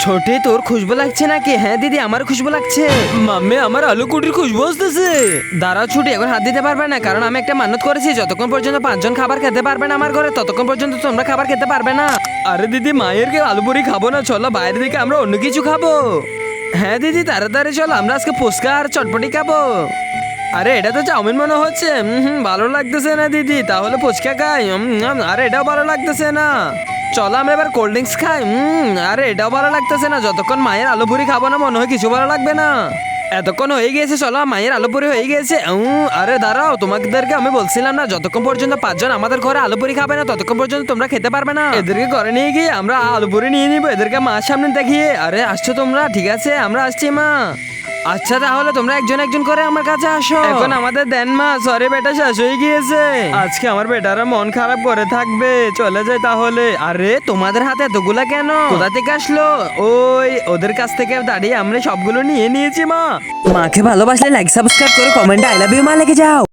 ছোটে তোর খুশবু লাগছে নাকি? হ্যাঁ দিদি আমার খুশবু লাগছে। মাম্মি আমার আলু কুটির খুশবু আসতেছে। দাঁড়াও ছুটি, এখন হাত দিতে পারবে না, কারণ আমি একটা মান্যত করেছি যতক্ষণ পর্যন্ত 5 জন খাবার খেতে পারবে না আমার ঘরে ততক্ষণ পর্যন্ত তোমরা খাবার খেতে পারবে না। আরে দিদি মায়ের কে আলু পুরি খাবো না, চলো বাইরে থেকে আমরা অন্য কিছু খাবো। হ্যাঁ দিদি তাড়াতাড়ি চলো, আমরা আজকে ফুচকা আর চটপটি খাবো। আরে এটা তো চাউমিন মনে হচ্ছে। ভালো লাগতেছে না দিদি, তাহলে ফুচকা খাই। আরে এটাও ভালো লাগতেছে না, চলো আমরা এবার কোল্ড ড্রিঙ্কস খাই। আরে এটাও ভালো লাগতেছে না, যতক্ষণ মায়ের আলু পুরি খাবো না মনে হয় কিছু ভালো লাগবে না। এতক্ষণ হয়ে গিয়েছে, চলো মায়ের আলু পুরি হয়ে গেছে। আরে দাঁড়াও, তোমাদেরকে আমি বলছিলাম না যতক্ষণ পর্যন্ত 5 জন আমাদের ঘরে আলু পুরি খাবে না ততক্ষণ পর্যন্ত তোমরা খেতে পারবে না। এদেরকে ঘরে নিয়ে গিয়ে আমরা আলু পুরি নিয়ে নিবো, এদেরকে মার সামনে দেখিয়ে। আরে আসছো তোমরা? ঠিক আছে আমরা আসছি মা। আচ্ছা তাহলে তোমরা একজন একজন করে আমার কাছে আসো। এখন আমাদের দেন মা, সরি বেটা শেষ হয়ে গিয়েছে। আজকে আমার বেটারা মন খারাপ করে থাকবে, চলে যায় তাহলে। আরে তোমাদের হাতে এতগুলা কেন? কোথা থেকে আসলো? ওই ওদের কাছ থেকে দাঁড়িয়ে আমরা সবগুলো নিয়ে নিয়েছি মা। মাকে ভালোবাসলে লাইক সাবস্ক্রাইব করে কমেন্টে আই লাভ ইউ মা লিখে যাও।